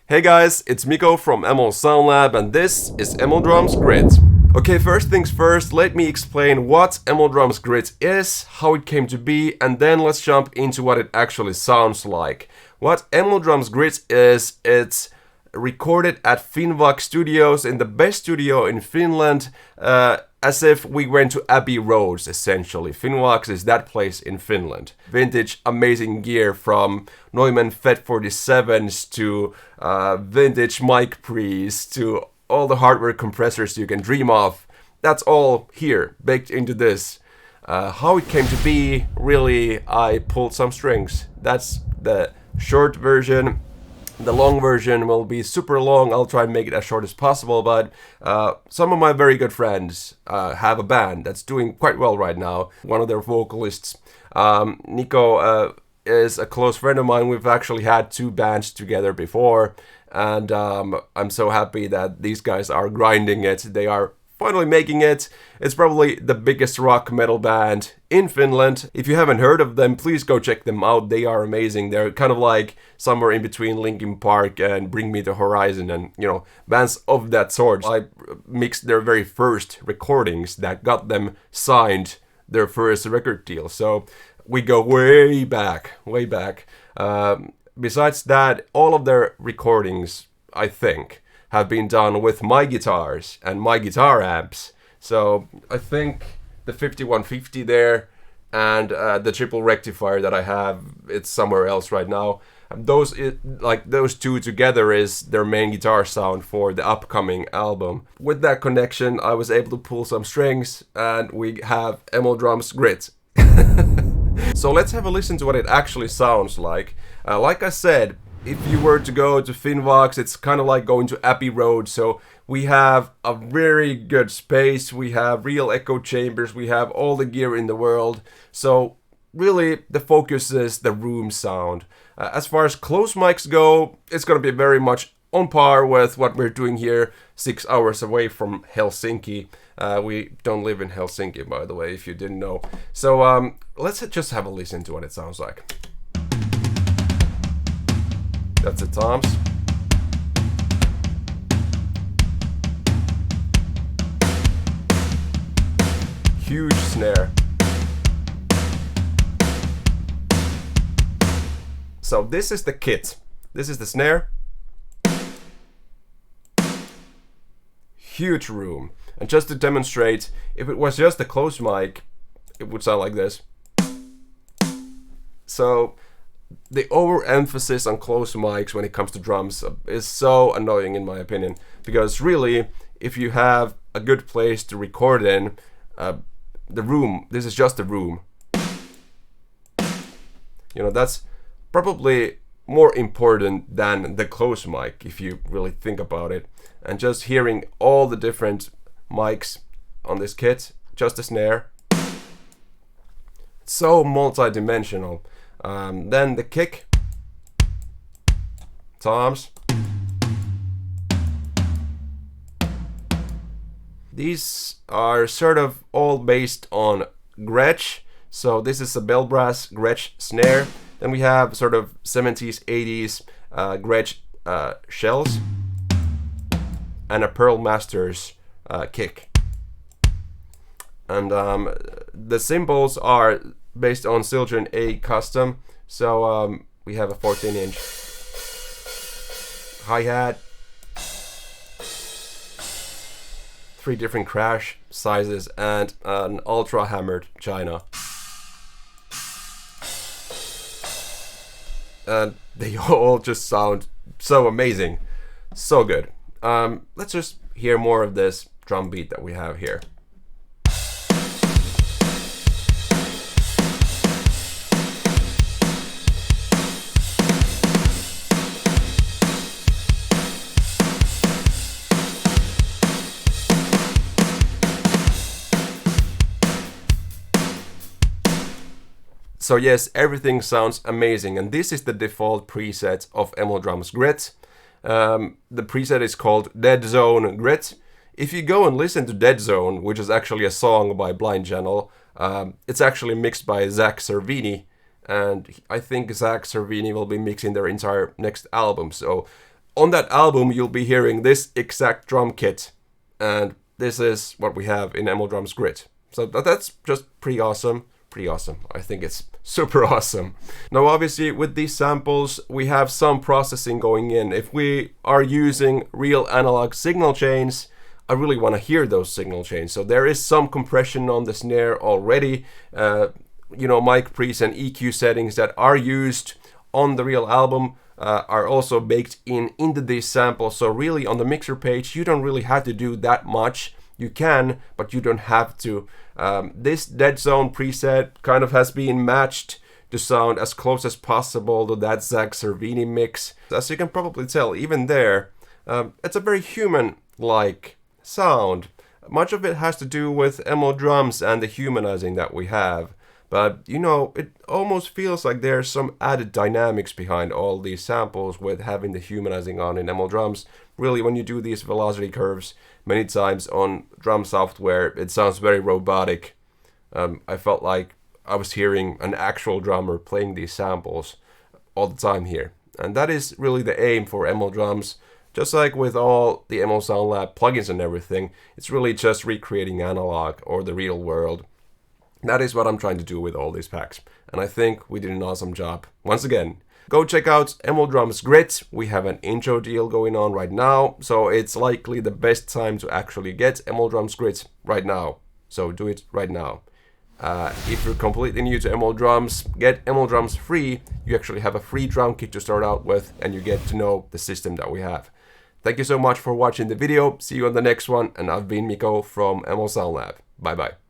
Hey guys, it's Miko from ML Sound Lab and this is ML Drums Grit. Okay, first things first, let me explain what ML Drums Grit is, how it came to be, and then let's jump into what it actually sounds like. What ML Drums Grit is, it's recorded at Finnvox Studios in the best studio in Finland, as if we went to Abbey Roads essentially. Finnvox is that place in Finland. Vintage amazing gear from Neumann FET 47s to vintage mic pre's to all the hardware compressors you can dream of. That's all here, baked into this. How it came to be, really, I pulled some strings. That's the short version. The long version will be super long. I'll try and make it as short as possible, but some of my very good friends have a band that's doing quite well right now. One of their vocalists, Nico, is a close friend of mine. We've actually had 2 bands together before, and I'm so happy that these guys are grinding it. They are finally making it. It's probably the biggest rock metal band in Finland. If you haven't heard of them, please go check them out. They are amazing. They're kind of like somewhere in between Linkin Park and Bring Me the Horizon and, you know, bands of that sort. I mixed their very first recordings that got them signed their first record deal. So we go way back, way back. Besides that, all of their recordings, I think, have been done with my guitars and my guitar amps. So I think the 5150 there and the triple rectifier that I have, it's somewhere else right now. Those 2 together is their main guitar sound for the upcoming album. With that connection, I was able to pull some strings and we have ML Drums Grit. So let's have a listen to what it actually sounds like. Like I said, if you were to go to Finnvox, it's kind of like going to Abbey Road. So we have a very good space. We have real echo chambers. We have all the gear in the world. So really the focus is the room sound. As far as close mics go, it's going to be very much on par with what we're doing here 6 hours away from Helsinki. We don't live in Helsinki, by the way, if you didn't know. So let's just have a listen to what it sounds like. That's the toms. Huge snare. So this is the kit. This is the snare. Huge room. And just to demonstrate, if it was just a close mic, it would sound like this. So the overemphasis on close mics when it comes to drums is so annoying in my opinion, because really, if you have a good place to record in, the room, this is just a room. You know, that's probably more important than the close mic if you really think about it. And just hearing all the different mics on this kit, just a snare, so multi-dimensional. Then the kick, toms. These are sort of all based on Gretsch. So this is a bell brass Gretsch snare. Then we have sort of 70s, 80s Gretsch shells and a Pearl Masters kick. And the cymbals are based on Zildjian A custom. So we have a 14-inch hi-hat, 3 different crash sizes, and an ultra hammered china. And they all just sound so amazing, so good. Let's just hear more of this drum beat that we have here. So yes, everything sounds amazing, and this is the default preset of ML Drums Grit. The preset is called Dead Zone Grit. If you go and listen to Dead Zone, which is actually a song by Blind Channel, it's actually mixed by Zach Cervini, and I think Zach Cervini will be mixing their entire next album. So On that album, you'll be hearing this exact drum kit, and this is what we have in EmuDrums Grit. So that's just pretty awesome. Pretty awesome. I think it's super awesome. Now, obviously, with these samples, we have some processing going in. If we are using real analog signal chains, I really want to hear those signal chains. So there is some compression on the snare already. You know, mic pre's and EQ settings that are used on the real album are also baked into these samples. So really on the mixer page, you don't really have to do that much. You can, but you don't have to. This dead zone preset kind of has been matched to sound as close as possible to that Zach Cervini mix. As you can probably tell, even there, it's a very human-like sound. Much of it has to do with EmuDrums and the humanizing that we have. But, you know, it almost feels like there's some added dynamics behind all these samples with having the humanizing on in EmuDrums. Really, when you do these velocity curves, many times on drum software, it sounds very robotic. I felt like I was hearing an actual drummer playing these samples all the time here. And that is really the aim for EmuDrums. Just like with all the Emo Sound Lab plugins and everything, it's really just recreating analog or the real world. That is what I'm trying to do with all these packs. And I think we did an awesome job. Once again, go check out EmuDrums Grit. We have an intro deal going on right now. So it's likely the best time to actually get EmuDrums Grit right now. So do it right now. If you're completely new to EmuDrums, get EmuDrums free. You actually have a free drum kit to start out with, and you get to know the system that we have. Thank you so much for watching the video. See you on the next one. And I've been Mikko from Emo Sound Lab. Bye bye.